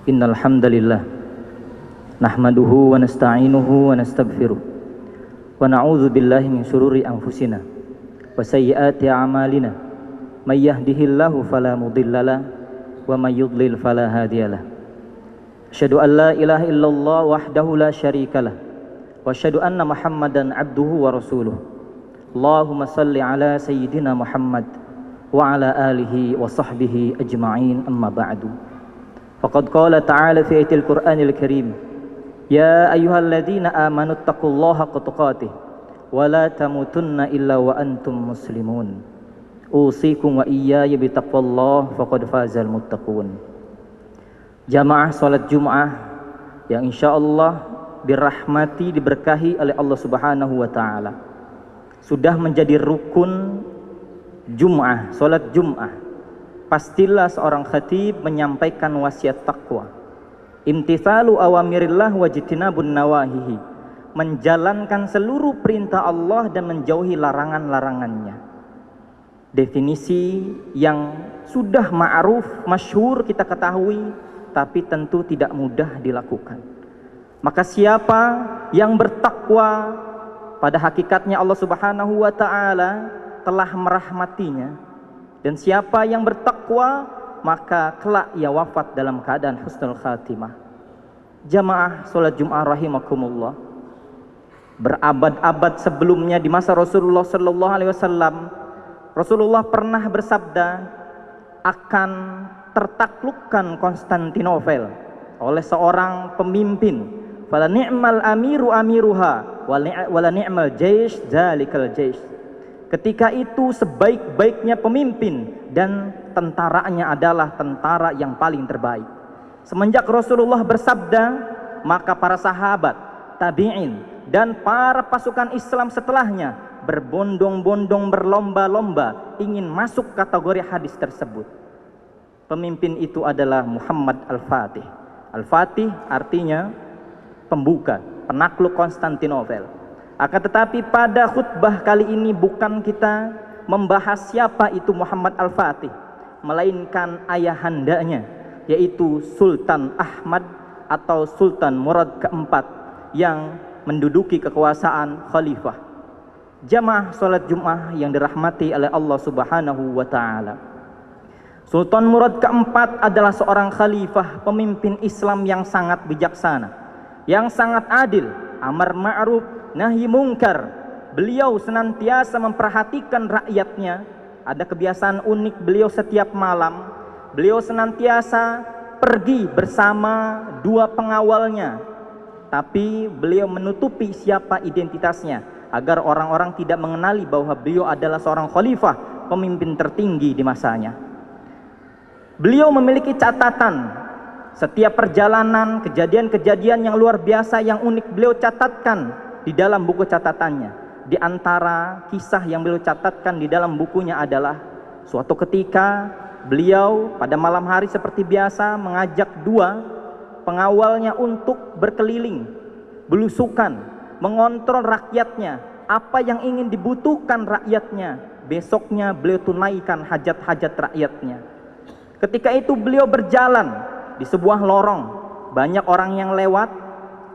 Innal hamdalillah nahmaduhu wa nasta'inuhu wa nastaghfiruh wa na'udzu billahi min shururi anfusina wa sayyiati a'malina may yahdihillahu fala mudhillalah wa may yudlil fala hadiyalah. Asyhadu an la ilaha illallah wahdahu la syarikalah wa asyhadu anna Muhammadan abduhu wa rasuluh. Allahumma salli ala sayyidina Muhammad wa ala alihi wa sahbihi ajma'in, amma ba'du. Faqad qala ta'ala fi ayatil Qur'anil Karim, ya ayyuhalladzina amanu taqullaha haqqa tuqatih wa la tamutunna illa wa antum muslimun. Usikum wa iyaya bitaqwallah faqad fazal muttaqun. Jamaah salat Jumat yang insyaallah dirahmati, diberkahi oleh Allah Subhanahu wa taala, sudah menjadi rukun Jumat, salat Jumat. Pastilah seorang khatib menyampaikan wasiat takwa, imtithalu awamirillah wajtinabun nawahihi, menjalankan seluruh perintah Allah dan menjauhi larangan-larangannya. Definisi yang sudah ma'ruf, masyhur kita ketahui, tapi tentu tidak mudah dilakukan. Maka siapa yang bertakwa, pada hakikatnya Allah Subhanahu wa taala telah merahmatinya. Dan siapa yang bertakwa, maka kelak ia wafat dalam keadaan husnul khatimah. Jamaah salat Jumat rahimakumullah, berabad-abad sebelumnya di masa Rasulullah sallallahu alaihi wasallam, Rasulullah pernah bersabda akan tertaklukkan Konstantinopel oleh seorang pemimpin. Fala ni'mal amiru amiruha wala ni'mal jaish dzalikal jaish. Ketika itu sebaik-baiknya pemimpin dan tentaranya adalah tentara yang paling terbaik. Semenjak Rasulullah bersabda, maka para sahabat, tabi'in, dan para pasukan Islam setelahnya berbondong-bondong, berlomba-lomba ingin masuk kategori hadis tersebut. Pemimpin itu adalah Muhammad Al-Fatih. Al-Fatih artinya pembuka, penakluk Konstantinopel. Akan tetapi pada khutbah kali ini bukan kita membahas siapa itu Muhammad Al-Fatih, melainkan ayahandanya, yaitu Sultan Ahmad atau Sultan Murad keempat yang menduduki kekuasaan khalifah. Jamaah salat Jumat yang dirahmati oleh Allah Subhanahu wa taala, Sultan Murad keempat adalah seorang khalifah, pemimpin Islam yang sangat bijaksana, yang sangat adil, amar ma'ruf nahi mungkar. Beliau senantiasa memperhatikan rakyatnya. Ada kebiasaan unik beliau, setiap malam beliau senantiasa pergi bersama dua pengawalnya, tapi beliau menutupi siapa identitasnya agar orang-orang tidak mengenali bahwa beliau adalah seorang khalifah, pemimpin tertinggi di masanya. Beliau memiliki catatan. Setiap perjalanan, kejadian-kejadian yang luar biasa, yang unik beliau catatkan di dalam buku catatannya. Di antara kisah yang beliau catatkan di dalam bukunya adalah suatu ketika beliau pada malam hari seperti biasa mengajak dua pengawalnya untuk berkeliling, belusukan, mengontrol rakyatnya. Apa yang ingin dibutuhkan rakyatnya, besoknya beliau tunaikan hajat-hajat rakyatnya. Ketika itu beliau berjalan di sebuah lorong, banyak orang yang lewat.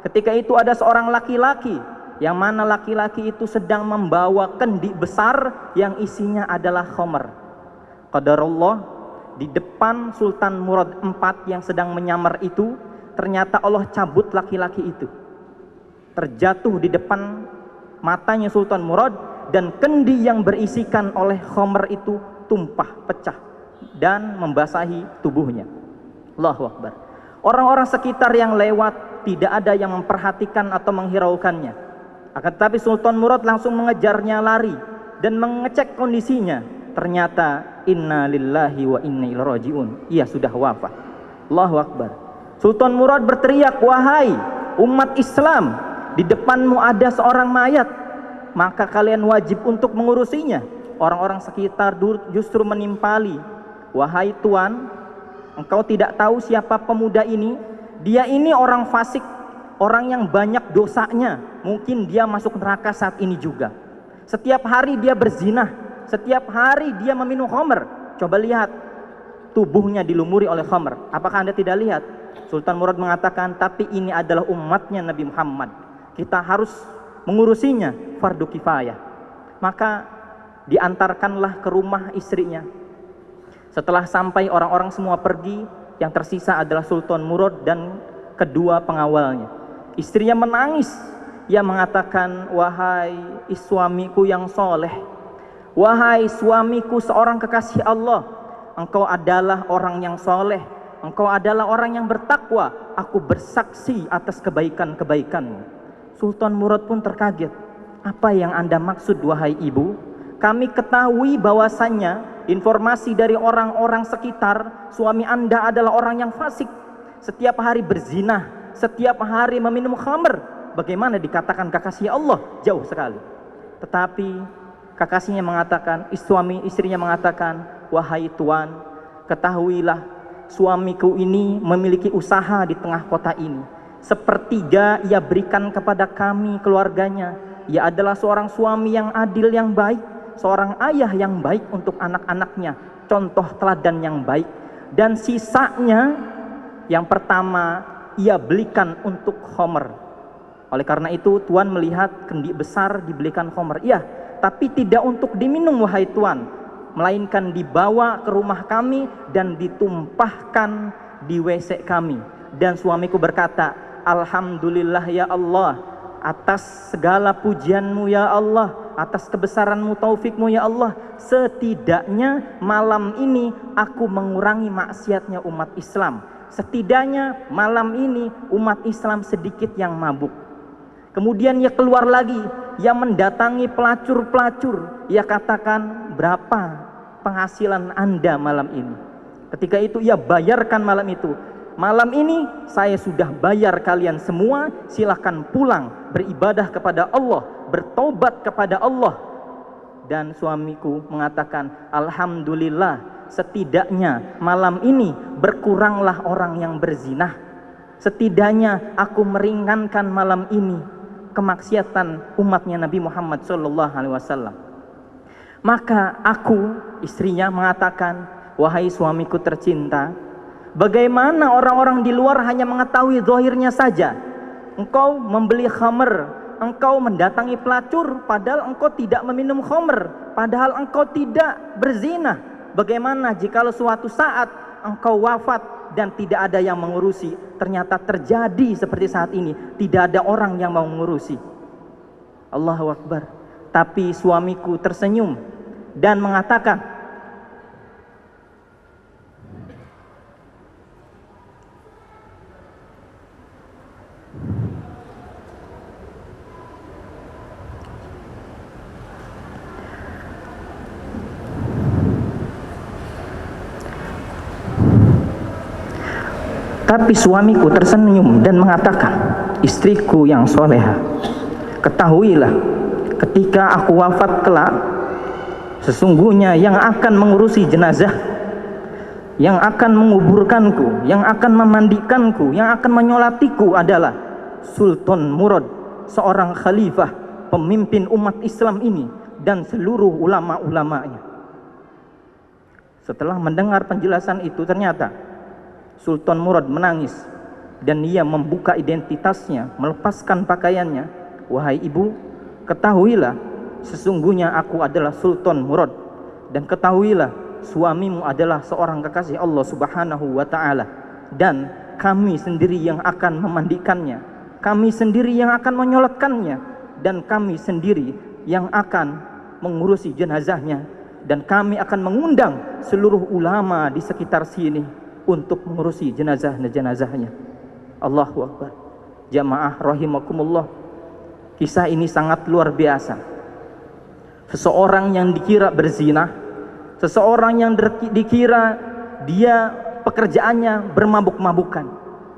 Ketika itu ada seorang laki-laki, yang mana laki-laki itu sedang membawa kendi besar yang isinya adalah khamr. Qadarullah, di depan Sultan Murad IV yang sedang menyamar itu, ternyata Allah cabut laki-laki itu. Terjatuh di depan matanya Sultan Murad, dan kendi yang berisikan oleh khamr itu tumpah, pecah, dan membasahi tubuhnya. Allahu Akbar. Orang-orang sekitar yang lewat tidak ada yang memperhatikan atau menghiraukannya. Akan tetapi Sultan Murad langsung mengejarnya, lari dan mengecek kondisinya. Ternyata inna lillahi wa inna ilaihi rajiun, ia sudah wafat. Allahu Akbar. Sultan Murad berteriak, wahai umat Islam, di depanmu ada seorang mayat, maka kalian wajib untuk mengurusinya. Orang-orang sekitar justru menimpali, wahai tuan, engkau tidak tahu siapa pemuda ini? Dia ini orang fasik, orang yang banyak dosanya. Mungkin dia masuk neraka saat ini juga. Setiap hari dia berzinah, setiap hari dia meminum khamr. Coba lihat, tubuhnya dilumuri oleh khamr. Apakah Anda tidak lihat? Sultan Murad mengatakan, tapi ini adalah umatnya Nabi Muhammad, kita harus mengurusinya, fardu kifayah. Maka diantarkanlah ke rumah istrinya. Setelah sampai orang-orang semua pergi, yang tersisa adalah Sultan Murad dan kedua pengawalnya. Istrinya menangis. Ia mengatakan, wahai suamiku yang soleh, wahai suamiku seorang kekasih Allah, engkau adalah orang yang soleh, engkau adalah orang yang bertakwa, aku bersaksi atas kebaikan-kebaikanmu. Sultan Murad pun terkaget. Apa yang Anda maksud wahai ibu? Kami ketahui bahwasannya informasi dari orang-orang sekitar, suami Anda adalah orang yang fasik, setiap hari berzina, setiap hari meminum khamr. Bagaimana dikatakan kekasih Allah? Jauh sekali. Tetapi kekasihnya mengatakan, istrinya mengatakan, wahai tuan, ketahuilah suamiku ini memiliki usaha di tengah kota ini. Sepertiga ia berikan kepada kami keluarganya. Ia adalah seorang suami yang adil, yang baik, seorang ayah yang baik untuk anak-anaknya, contoh teladan yang baik. Dan sisanya yang pertama ia belikan untuk khamr. Oleh karena itu tuan melihat kendi besar dibelikan khamr. Iya, tapi tidak untuk diminum wahai tuan, melainkan dibawa ke rumah kami dan ditumpahkan di WC kami. Dan suamiku berkata, alhamdulillah ya Allah, atas segala pujianmu ya Allah, atas kebesaranmu, taufikmu ya Allah, setidaknya malam ini aku mengurangi maksiatnya umat Islam. Setidaknya malam ini umat Islam sedikit yang mabuk. Kemudian ia keluar lagi, ia mendatangi pelacur-pelacur. Ia katakan, berapa penghasilan Anda malam ini? Ketika itu ia bayarkan malam itu. Malam ini saya sudah bayar kalian semua, silakan pulang, beribadah kepada Allah, bertobat kepada Allah. Dan suamiku mengatakan, alhamdulillah, setidaknya malam ini berkuranglah orang yang berzina. Setidaknya aku meringankan malam ini kemaksiatan umatnya Nabi Muhammad SAW. Maka aku, istrinya, mengatakan, wahai suamiku tercinta, bagaimana orang-orang di luar hanya mengetahui zahirnya saja? Engkau membeli khamr, engkau mendatangi pelacur, padahal engkau tidak meminum khamr, padahal engkau tidak berzina. Bagaimana jikalau suatu saat engkau wafat dan tidak ada yang mengurusi? Ternyata terjadi seperti saat ini, tidak ada orang yang mau mengurusi. Allahu Akbar. Tapi suamiku tersenyum dan mengatakan, tapi suamiku tersenyum dan mengatakan, istriku yang soleha, ketahuilah ketika aku wafat kelak, sesungguhnya yang akan mengurusi jenazah, yang akan menguburkanku, yang akan memandikanku, yang akan menyolatiku adalah Sultan Murad, seorang khalifah, pemimpin umat Islam ini, dan seluruh ulama-ulamanya. Setelah mendengar penjelasan itu, ternyata Sultan Murad menangis dan ia membuka identitasnya, melepaskan pakaiannya. Wahai ibu, ketahuilah sesungguhnya aku adalah Sultan Murad, dan ketahuilah suamimu adalah seorang kekasih Allah Subhanahu wa ta'ala, dan kami sendiri yang akan memandikannya, kami sendiri yang akan menyolatkannya, dan kami sendiri yang akan mengurusi jenazahnya, dan kami akan mengundang seluruh ulama di sekitar sini untuk mengurusi jenazahnya. Allahu Akbar. Jamaah rahimakumullah, kisah ini sangat luar biasa. Seseorang yang dikira berzina, seseorang yang dikira dia pekerjaannya bermabuk-mabukan.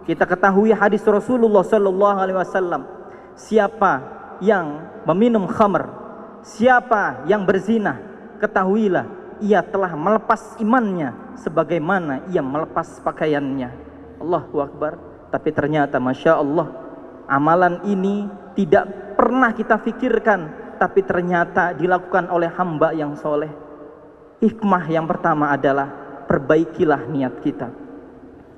Kita ketahui hadis Rasulullah SAW, siapa yang meminum khamr, siapa yang berzina, ketahuilah ia telah melepas imannya sebagaimana ia melepas pakaiannya. Allahu Akbar. Tapi ternyata Masya Allah, amalan ini tidak pernah kita pikirkan, tapi ternyata dilakukan oleh hamba yang soleh. Hikmah yang pertama adalah perbaikilah niat kita.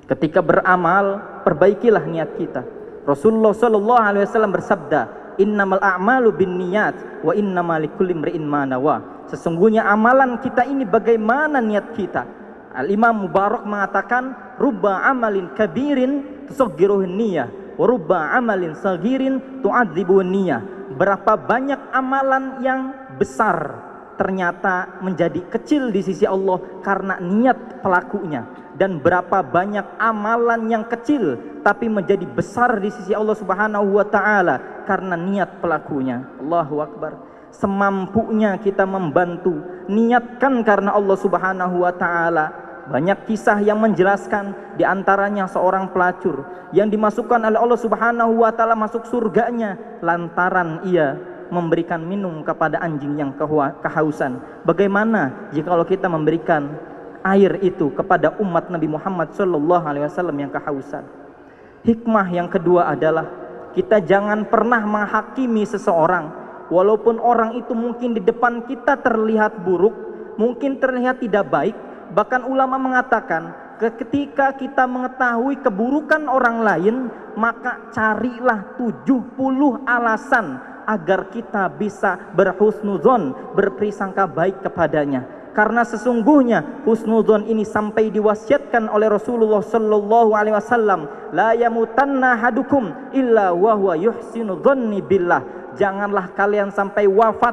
Ketika beramal, perbaikilah niat kita. Rasulullah sallallahu alaihi wasallam bersabda, "Innamal a'malu binniyat wa innamal likulli imri'in ma nawa." Sesungguhnya amalan kita ini bagaimana niat kita. Al-Imam Mubarak mengatakan, "Rubba amalin kabirin tusaggiruhun niyah, wa rubba amalin saghirin tu'adzibun niyah." Berapa banyak amalan yang besar ternyata menjadi kecil di sisi Allah karena niat pelakunya, dan berapa banyak amalan yang kecil tapi menjadi besar di sisi Allah Subhanahu wa taala karena niat pelakunya. Allahu akbar. Semampunya kita membantu, niatkan karena Allah Subhanahu wa taala. Banyak kisah yang menjelaskan, di antaranya seorang pelacur yang dimasukkan oleh Allah Subhanahu wa taala masuk surganya lantaran ia memberikan minum kepada anjing yang kehausan. Bagaimana jika kita memberikan air itu kepada umat Nabi Muhammad sallallahu alaihi wasallam yang kehausan? Hikmah yang kedua adalah kita jangan pernah menghakimi seseorang, walaupun orang itu mungkin di depan kita terlihat buruk, mungkin terlihat tidak baik. Bahkan ulama mengatakan, ketika kita mengetahui keburukan orang lain, maka carilah 70 alasan agar kita bisa berhusnuzon, berprasangka baik kepadanya. Karena sesungguhnya husnuzon ini sampai diwasiatkan oleh Rasulullah sallallahu alaihi wasallam, la yamutanna hadukum illa wa huwa yuhsinu dzanni billah. Janganlah kalian sampai wafat,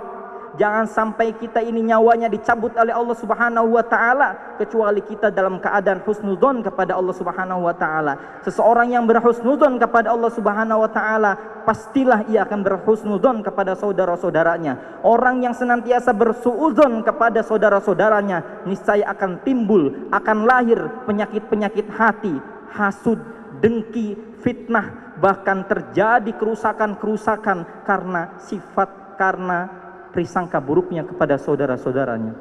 jangan sampai kita ini nyawanya dicabut oleh Allah Subhanahu wa taala kecuali kita dalam keadaan husnudzon kepada Allah Subhanahu wa taala. Seseorang yang berhusnudzon kepada Allah Subhanahu wa taala, pastilah ia akan berhusnudzon kepada saudara-saudaranya. Orang yang senantiasa bersuudzon kepada saudara-saudaranya, niscaya akan timbul, akan lahir penyakit-penyakit hati, hasud, dengki, fitnah, bahkan terjadi kerusakan-kerusakan karena sifat, karena prisangka buruknya kepada saudara-saudaranya.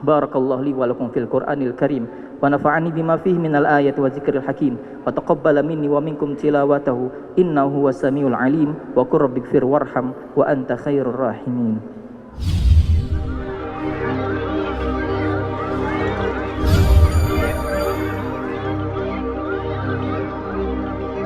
Barakallahu li wa lakum fil Qur'anil Karim wa nafa'ani bima fihi minal ayati wa dzikril hakim wa taqabbala minni wa minkum tilawatahu innahu huwas samiul alim wa qur rabbighfir warham wa anta khairur rahimin.